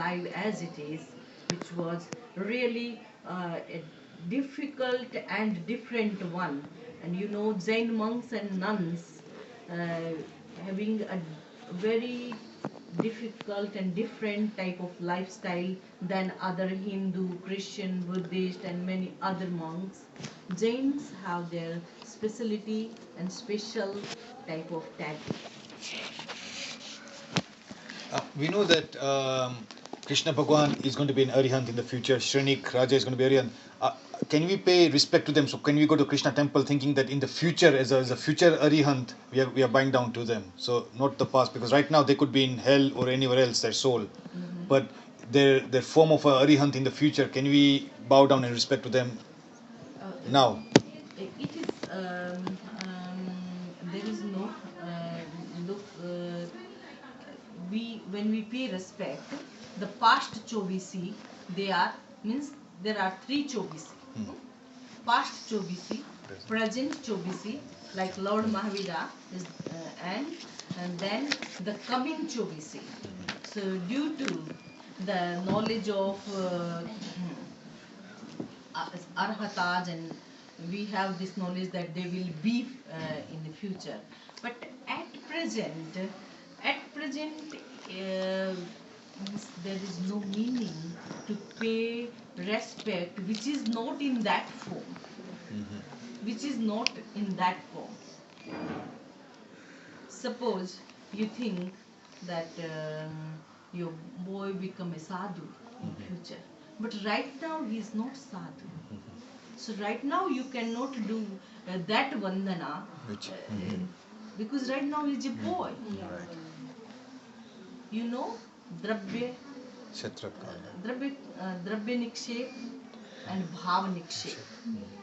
life as it is, which was really a difficult and different one. And Jain monks and nuns uh, having a very difficult and different type of lifestyle than other Hindu, Christian, Buddhist, and many other monks. Jains have their specialty and special type of tag. We know that Krishna Bhagwan is going to be an Arihant in the future. Shrenik Raja is going to be Arihant. Can we pay respect to them? So can we go to Krishna temple thinking that in the future, as a future Arihant, we are bowing down to them? So not the past, because right now they could be in hell or anywhere else, their soul. Mm-hmm. But their form of a Arihant in the future, can we bow down and respect to them now? It is there is no look. We when we pay respect, the past Chovisi, they are means there are three Chovisi. Past Chovisi, present Chovisi, like Lord Mahavira is, and then the coming Chovisi. So due to the knowledge of arhatas, and we have this knowledge that they will be in the future, but at present there is no meaning to pay respect which is not in that form, which is not in that form. Suppose you think that your boy become a sadhu in future, but right now he is not sadhu. So right now you cannot do that vandana, because right now he is a boy. Right. You know, dravya, dravya nikshep and bhav nikshep.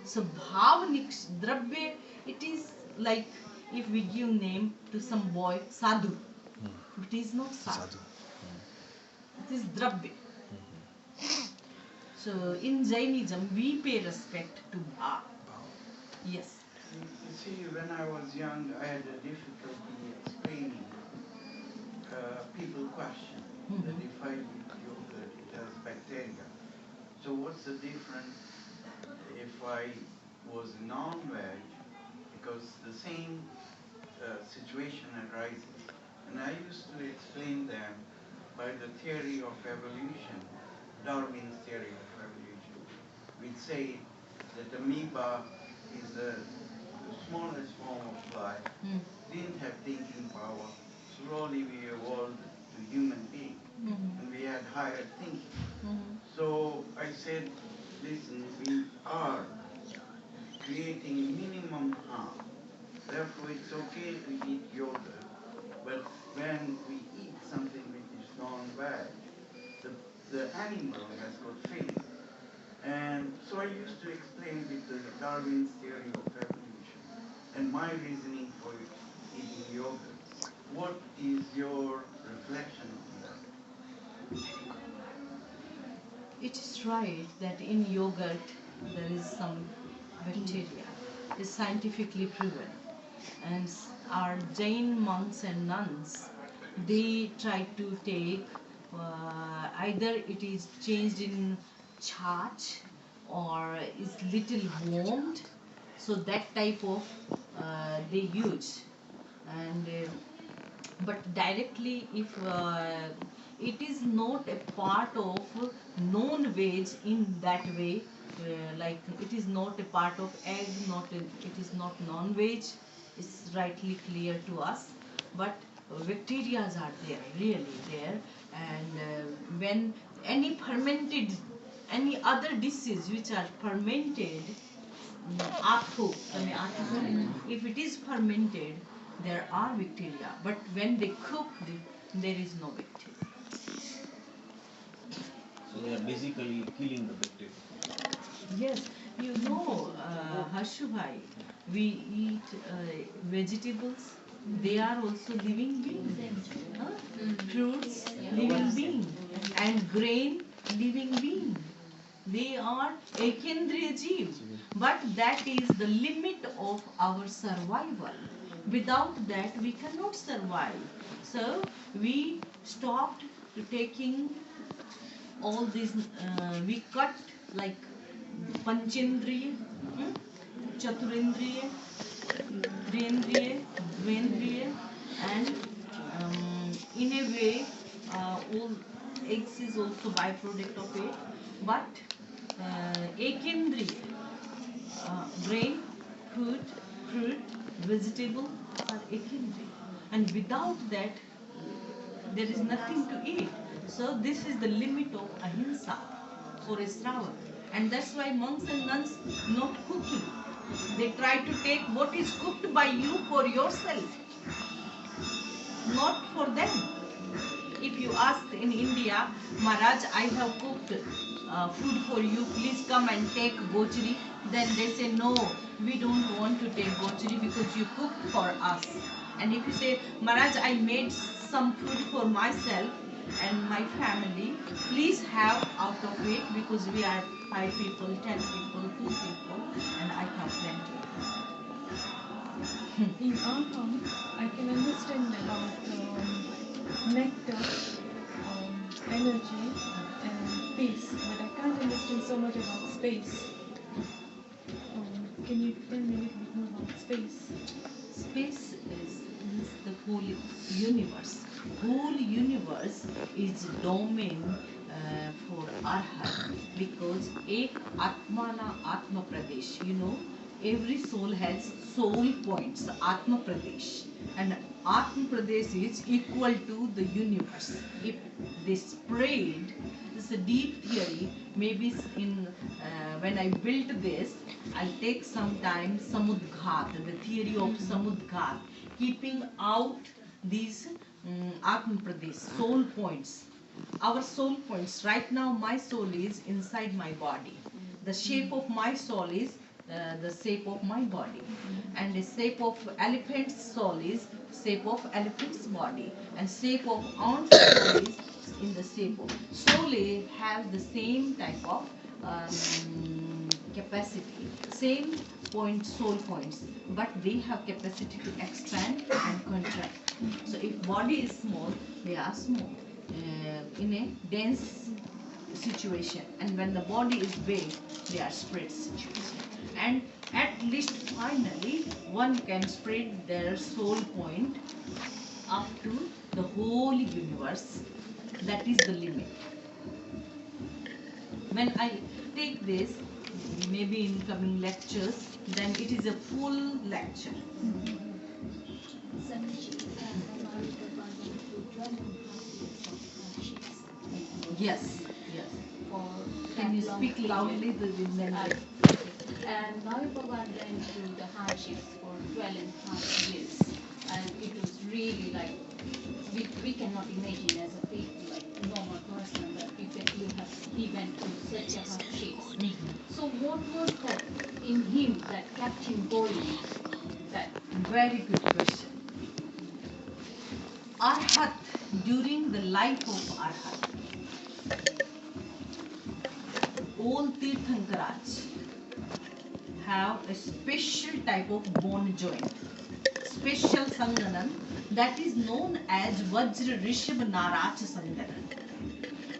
So dravya, it is like if we give name to some boy sadhu, but he is not sadhu. It is dravya. So in Jainism we pay respect to bhav. Yes. You see, when I was young, I had a difficulty explaining. People question that if I eat yogurt, it has bacteria. So what's the difference if I was non-veg? Because the same situation arises. And I used to explain them by the theory of evolution, Darwin's theory of evolution. We'd say that amoeba is the smallest form of life, didn't have thinking power. Slowly we evolved to human being, and we had higher thinking. So I said, listen, we are creating minimum harm. Therefore, it's okay to eat yogurt, but when we eat something which is non-veg, the animal has got feelings. And so I used to explain with the Darwin's theory of evolution and my reasoning for eating yogurt. What is your reflection on that? It is right that in yogurt there is some bacteria. It is scientifically proven. And our Jain monks and nuns, they try to take either it is changed in charge or is little warmed. So that type of they use. And but directly if it is not a part of non-veg in that way, like it is not a part of egg, it is not non-veg, it's rightly clear to us, but bacteria are there, really there. And when any fermented, any other dishes which are fermented, if it is fermented, there are bacteria, but when they cook, there is no bacteria. So they are basically killing the bacteria. Yes, Harshu bhai, we eat vegetables. They are also living beings. Huh? Fruits, living being, and grain, living being. They are ekendriya jeev, but that is the limit of our survival. Without that, we cannot survive. So we stopped taking all these we cut like Panchendriya, Chaturendriya, Trendriya, Dvendriya, and in a way, all eggs is also byproduct of it. But Ekendriya, grain, food, fruit, vegetable are Ekendriya, and without that, there is nothing to eat. So this is the limit of ahimsa for a Shravan. And that's why monks and nuns not cooking. They try to take what is cooked by you for yourself, not for them. If you ask in India, Maharaj, I have cooked food for you, please come and take gochari. Then they say, no, we don't want to take gochari because you cooked for us. And if you say, Maharaj, I made some food for myself and my family, please have out of it because we are 5 people, 10 people, 2 people, and I have plenty. In our home, I can understand about nectar, energy, and peace, but I can't understand so much about space. Can you tell me a little bit more about space? Space is the whole universe. Whole universe is domain for Arhat because Ek Atmana Atma Pradesh. You know, every soul has soul points, Atma Pradesh, and Atma Pradesh is equal to the universe. If they spread, this is a deep theory. Maybe in when I built this, I'll take some time Samudghat, the theory of Samudghat, keeping out these Atma Pradesh, soul points. Our soul points. Right now, my soul is inside my body. The shape of my soul is the shape of my body, and the shape of elephant's soul is shape of elephant's body, and shape of aunt's soul is in the shape of soul has the same type of capacity, same point soul points, but they have capacity to expand and contract. So if body is small, they are small in a dense situation, and when the body is big, they are spread situation. And at least finally, one can spread their soul point up to the whole universe. That is the limit. When I take this, maybe in coming lectures, then it is a full lecture. Yes, yes. Can you speak loudly? And Mavi Bhagwan went through the hardships for 12.5 years. And it was really like, we cannot imagine as a people, like a normal person, that he went through such a hardships. So what was that in him that kept him going? That Very good question. Arhat, during the life of Arhat, all Tirthankaraj have a special type of bone joint, special Sanganan that is known as Vajra Rishabh Naracha Sanganan.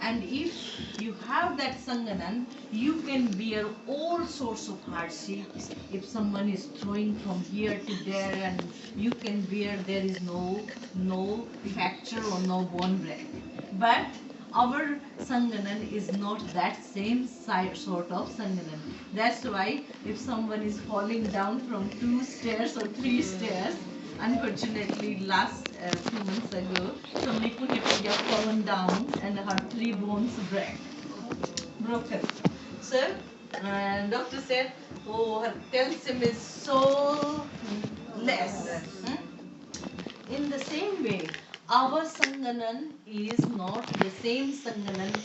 And if you have that Sanganan, you can bear all sorts of hardships. If someone is throwing from here to there, and you can bear, there is no fracture or no bone break. But our Sanganan is not that same sort of Sanganan. That's why if someone is falling down from 2 stairs or 3 stairs, unfortunately last few months ago, some Nipun have fallen down and her 3 bones broken. So, doctor said, oh, her calcium is so less. In the same way, our Sanganan is not the same Sanganan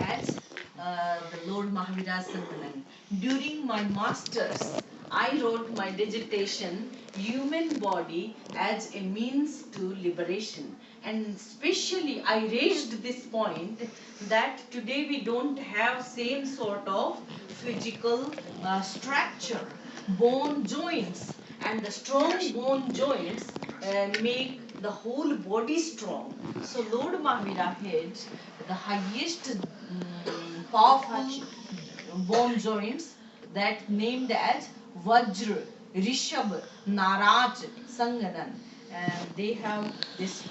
as the Lord Mahavira's Sanganan. During my masters, I wrote my dissertation, Human Body as a Means to Liberation. And especially I raised this point that today we don't have same sort of physical structure, bone joints, and the strong bone joints make the whole body strong. So Lord Mahavira had the highest powerful bone joints that named as Vajra, Rishabh, Naraj, Sanganan. And they have this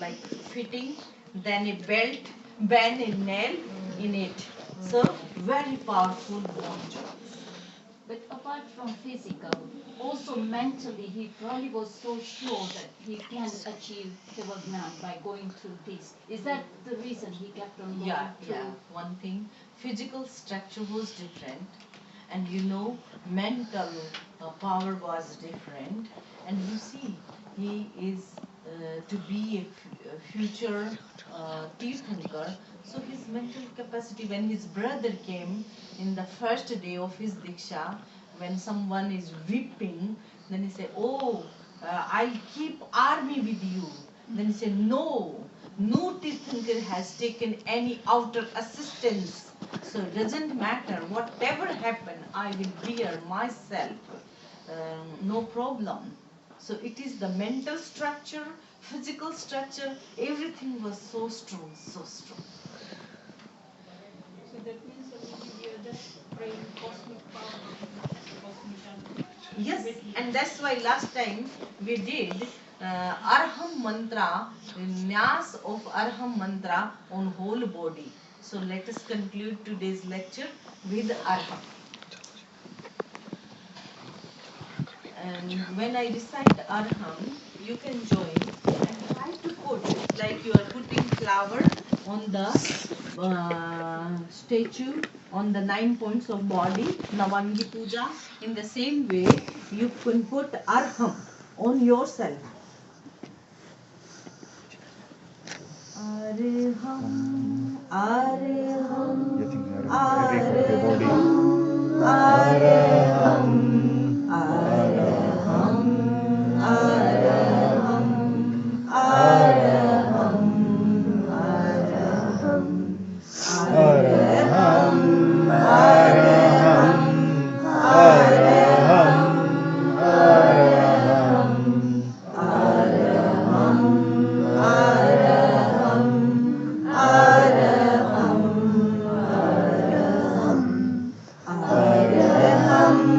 like fitting, then a belt, band and nail in it. So very powerful bone joints. But apart from physical, also mentally, he probably was so sure that he can achieve Devagnan by going through this. Is that the reason he kept on going through? Yeah. One thing, physical structure was different, and mental power was different. And you see, he is to be a future Tirthankar. So his mental capacity, when his brother came in the first day of his Diksha, when someone is weeping, then he said, "Oh, I'll keep army with you." Then he said, no Tirthankar has taken any outer assistance. So it doesn't matter, whatever happen, I will bear myself. No problem. So it is the mental structure, physical structure, everything was so strong, so strong. So that means that we are just praying cosmic power, cosmic energy. Yes, and that's why last time we did Arham Mantra, Nyas of Arham Mantra on whole body. So let us conclude today's lecture with Arham. And when I recite Arham, you can join and try to put, like you are putting flower on the statue, on the 9 points of body, Navangi Puja. In the same way, you can put Arham on yourself. Arham, Arham, Arham, Arham. Araham, Araham, Araham, Araham, Araham, Araham, Araham, Araham, Araham, Araham, Araham, Araham, Araham.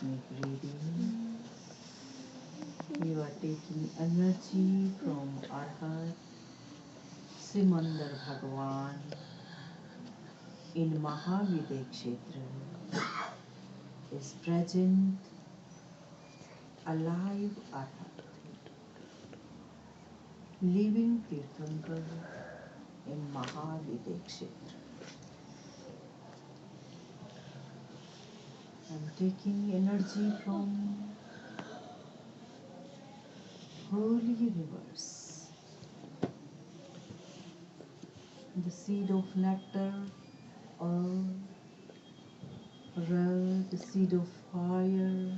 cosmic reading. You are taking energy from Arhat, Simandar Bhagwan in Mahavidya Kshetra is present, alive Arhat, living Tirthankar in Mahavidya Kshetra. I'm taking energy from holy rivers, the seed of nectar, or the seed of fire,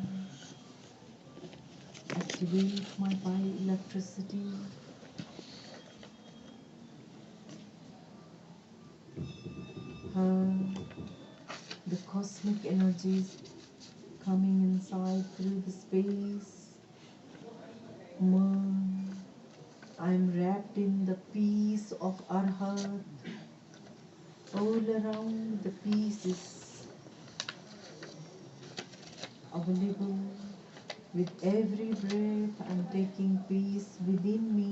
activate my bioelectricity. The cosmic energies coming inside through the space. I'm wrapped in the peace of Arhat. All around the peace is available. With every breath, I'm taking peace within me.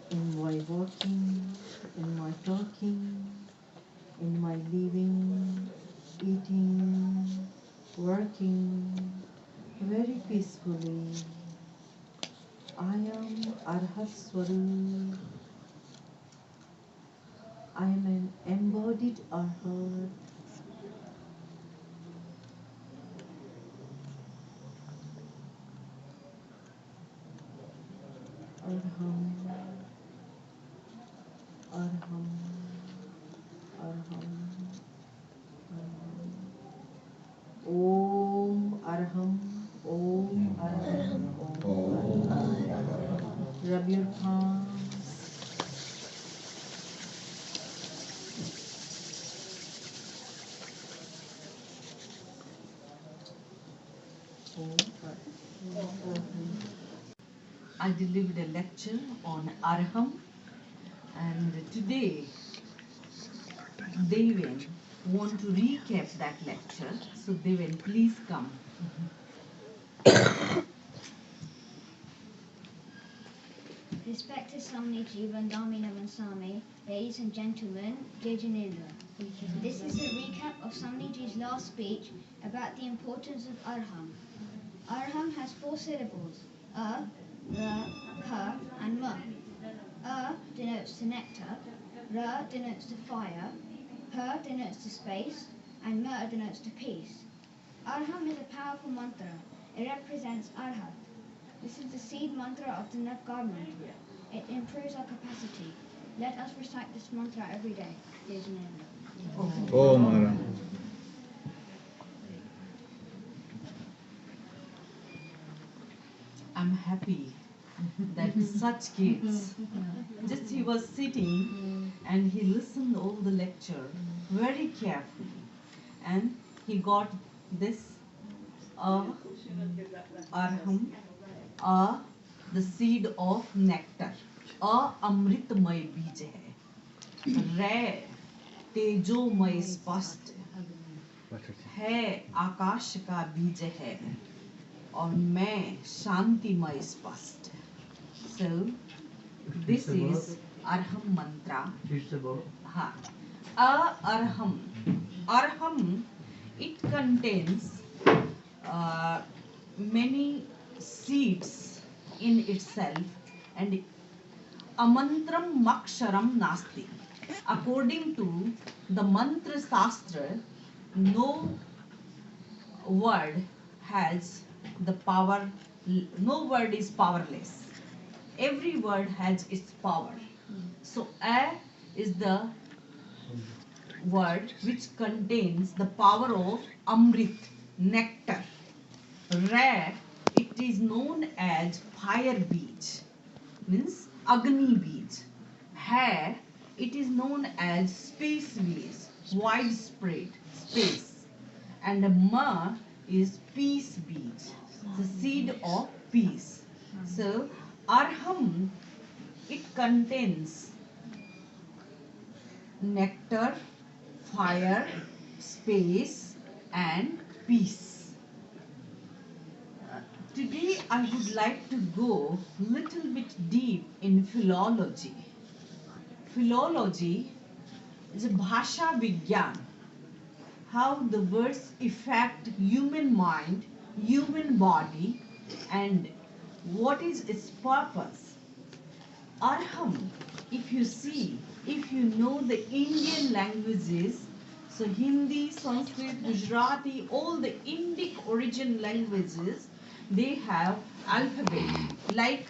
In my walking, in my talking, in my living, eating, working, very peacefully. I am Arhat Swarup. I am an embodied Arhat. Arham, Arham, Arham, Arham. Om Arham, Om Arham, Om Arham. Rub your palms. I delivered a lecture on Arham, and today Deven want to recap that lecture. So Deven, please come. Respected Swamiji Vandami Namansami, ladies and gentlemen, Jai Jinendra. This is a recap of Swamiji's last speech about the importance of Arham. Arham has 4 syllables, A, Ra, Ka, and Ma. A denotes the nectar, Ra denotes the fire, Ha denotes the space, and Ma denotes the peace. Arham is a powerful mantra. It represents Arhat. This is the seed mantra of the Navgar mantra. It improves our capacity. Let us recite this mantra every day. Jai Jinendra. Oh, Mara. I'm happy that such kids, just he was sitting and he listened all the lecture very carefully, and he got this Arham, the seed of nectar, अमृतमय बीज है, रे तेजोमय स्पष्ट है, आकाश का बीज है, और मैं शांतिमय स्पष्ट. So this is Arham mantra. हाँ, Arham. Arham, it contains many seeds in itself, and amantram maksharam nasti. According to the mantra shastra, no word has the power, no word is powerless. Every word has its power. So A is the word which contains the power of Amrit, nectar. Ra, it is known as fire beej, means Agni beej. Ha, it is known as space beej, widespread space. And Ma is peace beej, the seed of peace. So Arham, it contains nectar, fire, space, and peace. Today I would like to go little bit deep in philology. Philology is a bhasha vigyan, how the words affect human mind, human body, and what is its purpose. Arham, if you see, if you know the Indian languages, so Hindi, Sanskrit, Gujarati, all the Indic origin languages, they have alphabet like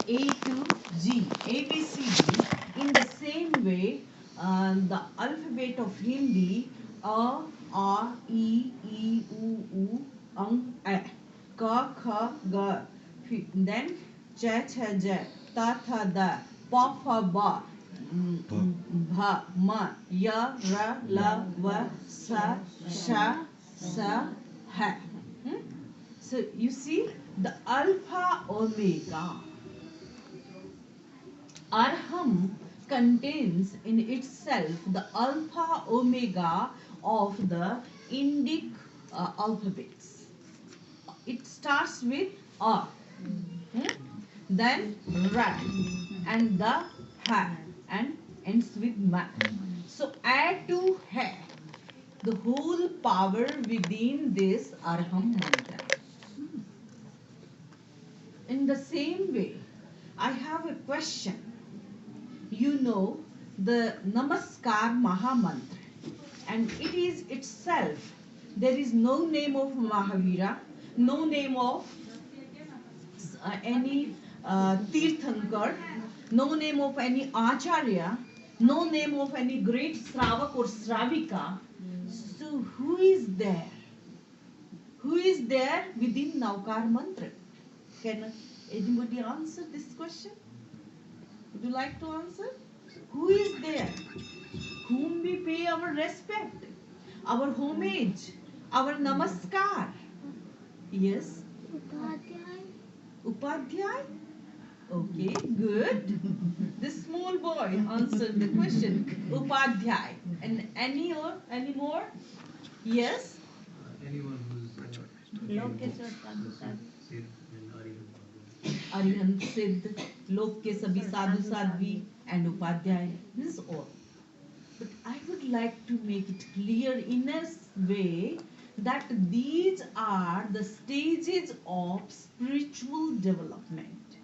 A to G, A, B, C, D. In the same way, the alphabet of Hindi, A, E, U, A, Ka, Kha, Ga. Then Cha, Cha, Ja, Ta, Tha, Da, Pa, Fa, Ba, Bha, Ma, Ya, Ra, La, Va, Sa, Sha, Sa, Ha. So you see the alpha omega. Arham contains in itself the alpha omega of the Indic alphabets. It starts with A, then Ra, and the Ha, and ends with Ma. So add to Ha the whole power within this Arham mantra. In the same way, I have a question. You know the Namaskar Mahamantra, and it is itself, there is no name of Mahavira, no name of any Tirthankar, no name of any Acharya, no name of any great Sravak or Sravika. So who is there? Who is there within Naukar Mantra? Can anybody answer this question? Would you like to answer? Who is there? Whom we pay our respect, our homage, our namaskar? Yes? Upadhyay? Okay, good. This small boy answered the question. Upadhyay. And any more? Yes? Anyone who's Arihant Siddh, Lok ke sabhi sadhu sadhvi, and Upadhyay. This is all. But I would like to make it clear in a way that these are the stages of spiritual development.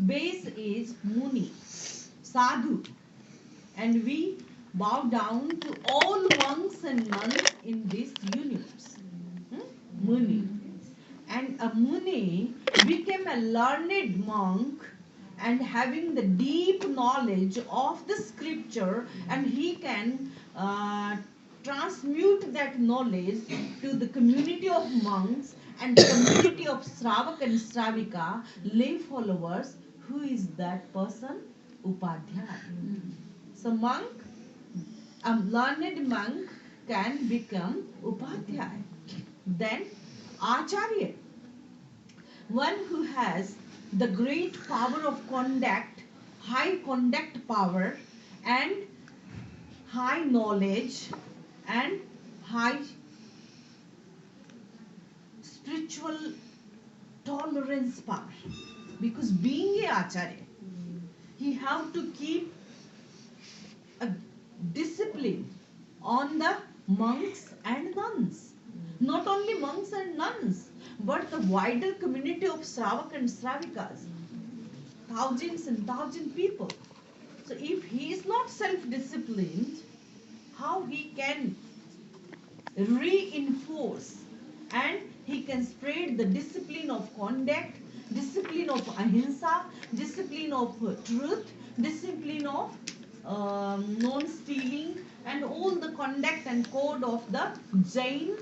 Base is Muni, Sadhu, and we bow down to all monks and nuns in this universe. Muni. And a Muni became a learned monk and having the deep knowledge of the scripture, and he can transmute that knowledge to the community of monks and the community of Sravak and Sravika, lay followers. Who is that person? Upadhyay. So monk, a learned monk can become Upadhyay. Then Acharya, one who has the great power of conduct, high conduct power, and high knowledge and high spiritual tolerance power. Because being a Acharya, he have to keep a discipline on the monks and nuns. Not only monks and nuns, but the wider community of Sravak and Sravikas. Thousands and thousands people. So if he is not self-disciplined, how he can reinforce and he can spread the discipline of conduct, discipline of ahimsa, discipline of truth, discipline of non-stealing, and all the conduct and code of the Jain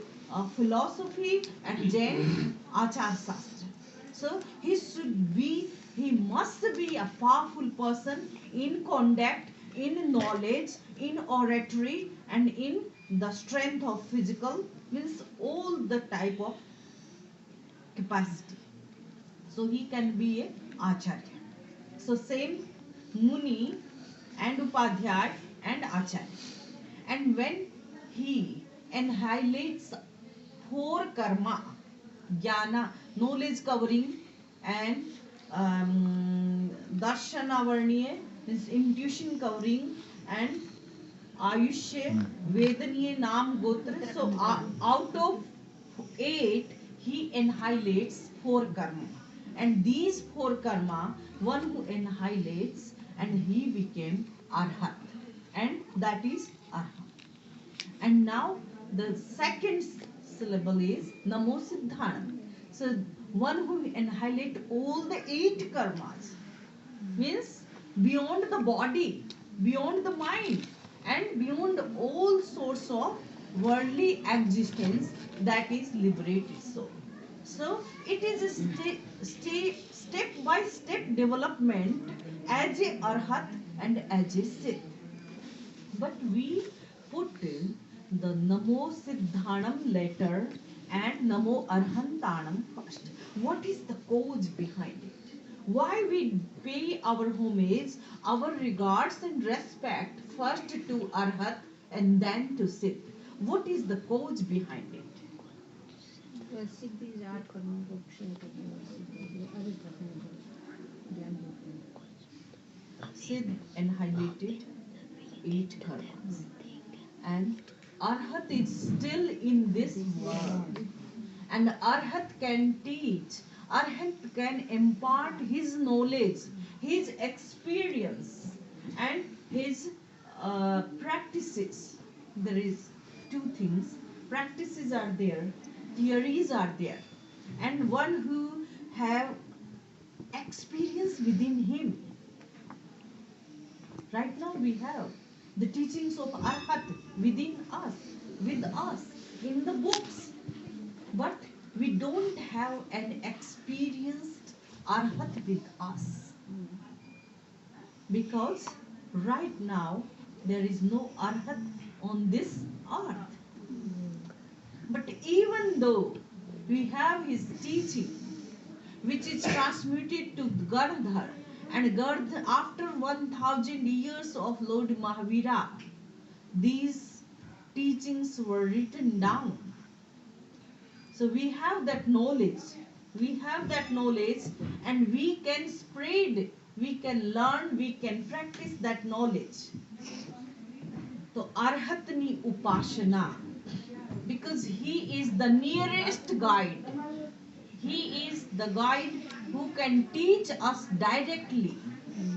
philosophy and Jain Achar Shastra. So he must be a powerful person in conduct, in knowledge, in oratory, and in the strength of physical, means all the type of capacity. So he can be a Acharya. So same Muni and Upadhyay and Acharya. And when he annihilates 4 karma, jnana, knowledge covering, and darshana varniye, means intuition covering, and ayushya, vedaniye, naam, gotra. So out of 8, he annihilates 4 karma. And these 4 karma, one who annihilates, and he became arhat. And that is arhat. And now the second syllable is Namo Siddhanam. So one who annihilate all the 8 karmas, means beyond the body, beyond the mind, and beyond all sorts of worldly existence, that is liberated soul. So it is a step by step development as a arhat and as a siddh. But we put in the Namo Siddhanam letter and Namo Arhantanam first. What is the cause behind it? Why we pay our homage, our regards and respect first to Arhat and then to Siddh? What is the cause behind it? Siddh annihilated 8 karmas. And Arhat is still in this world. And Arhat can teach, Arhat can impart his knowledge, his experience, and his practices. There is 2 things. Practices are there, theories are there. And one who have experience within him. Right now we have the teachings of Arhat within us, with us, in the books. But we don't have an experienced Arhat with us. Because right now there is no Arhat on this earth. But even though we have his teaching, which is transmuted to Gardhar, and Gardhar, after 1000 years of Lord Mahavira, these teachings were written down. So we have that knowledge, and we can spread, we can learn, we can practice that knowledge. So Arhatni Upashana, because he is the nearest guide. He is the guide who can teach us directly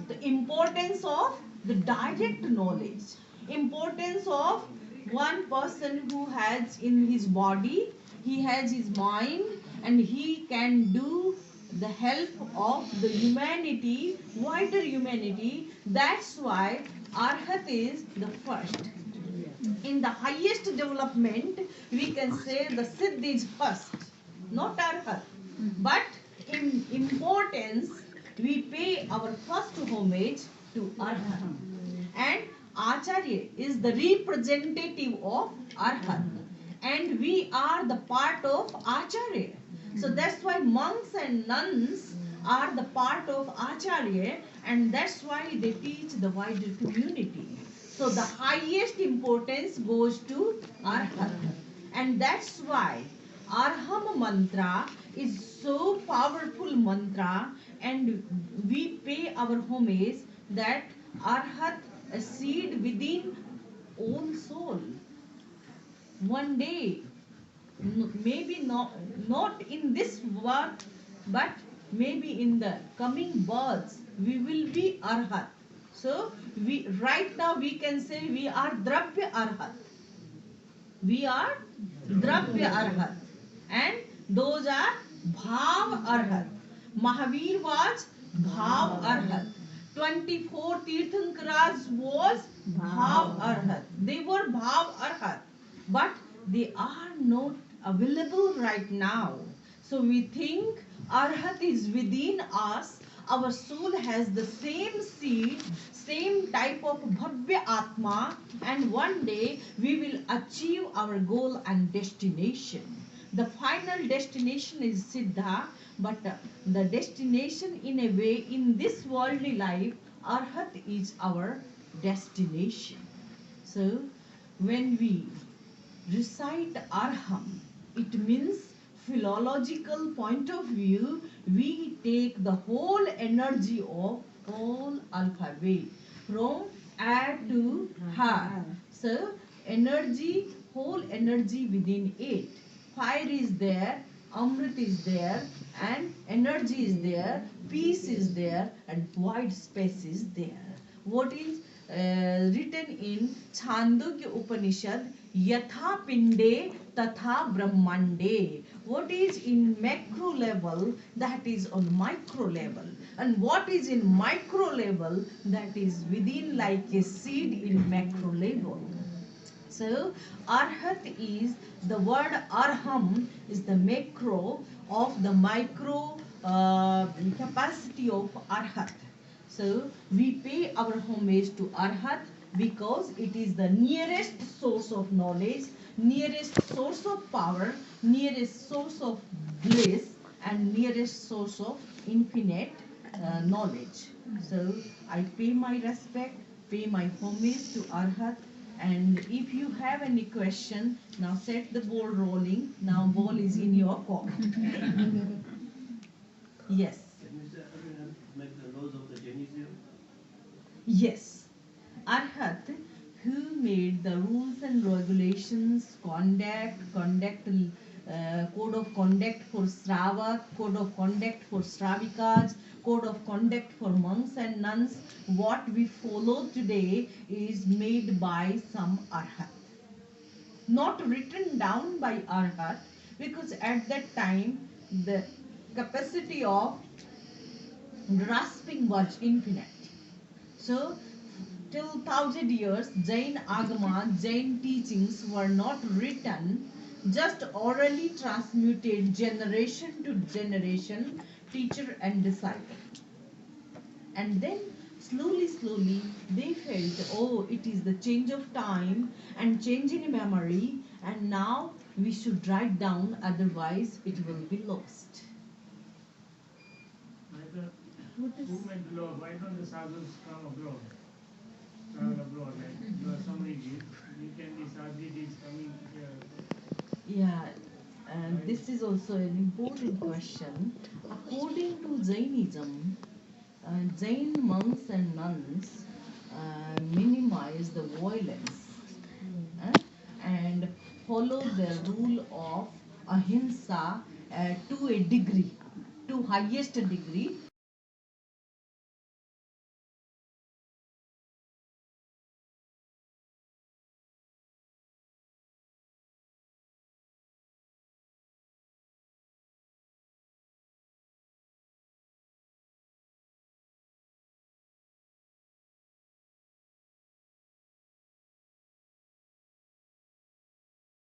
the importance of the direct knowledge, importance of one person who has in his body, he has his mind, and he can do the help of the humanity, wider humanity. That's why Arhat is the first. In the highest development, we can say the Siddh is first, not Arhat. But in importance, we pay our first homage to Arhat. And Acharya is the representative of Arhat. And we are the part of Acharya. So that's why monks and nuns are the part of Acharya, and that's why they teach the wider community. So the highest importance goes to Arhat. And that's why Arham mantra is so powerful mantra, and we pay our homage that Arhat, a seed within all soul. One day, maybe not in this birth, but maybe in the coming births, we will be Arhat. So we right now we can say we are Dravya Arhat. We are Dravya Arhat. And those are Bhav Arhat. Mahavir was Bhav Arhat. 24 Tirthankaras was Bhav Arhat. They were Bhav Arhat. But they are not available right now. So we think Arhat is within us. Our soul has the same seed, same type of Bhavya Atma, and one day we will achieve our goal and destination. The final destination is Siddha, but the destination in a way in this worldly life, Arhat is our destination. So when we recite Arham, it means philological point of view, we take the whole energy of whole alphabet from A to Ha. So energy, whole energy within it. Fire is there, Amrit is there, and energy is there, peace is there, and wide space is there. What is written in Chandogya Upanishad, Yatha Pinde Tatha Brahmande. What is in macro level, that is on micro level. And what is in micro level, that is within like a seed in macro level. So, Arhat is the word Arham is the macro of the micro capacity of Arhat. So, we pay our homage to Arhat because it is the nearest source of knowledge, nearest source of power, nearest source of bliss, and nearest source of infinite knowledge. So, I pay my respect, pay my homage to Arhat. And if you have any question, now set the ball rolling. Now ball is in your court. Yes. Can Mr. Arhat make the laws of the Jainism? Yes. Arhat, who made the rules and regulations, code of conduct for Sravak, code of conduct for Sravikas, code of conduct for monks and nuns, what we follow today is made by some Arhat. Not written down by Arhat, because at that time the capacity of grasping was infinite. So, till 1000 years, Jain Agama, Jain teachings were not written, just orally transmuted generation to generation, teacher and disciple. And then slowly they felt, oh, it is the change of time and change in memory, and now we should write down, otherwise it will be lost. Who made law? Why don't the sadhus come abroad? Travel abroad, like there are so many deeds. You can be sadhu deeds coming here. Yeah, and this is also an important question. According to Jainism, Jain monks and nuns minimize the violence and follow the rule of ahimsa to a degree, to highest degree,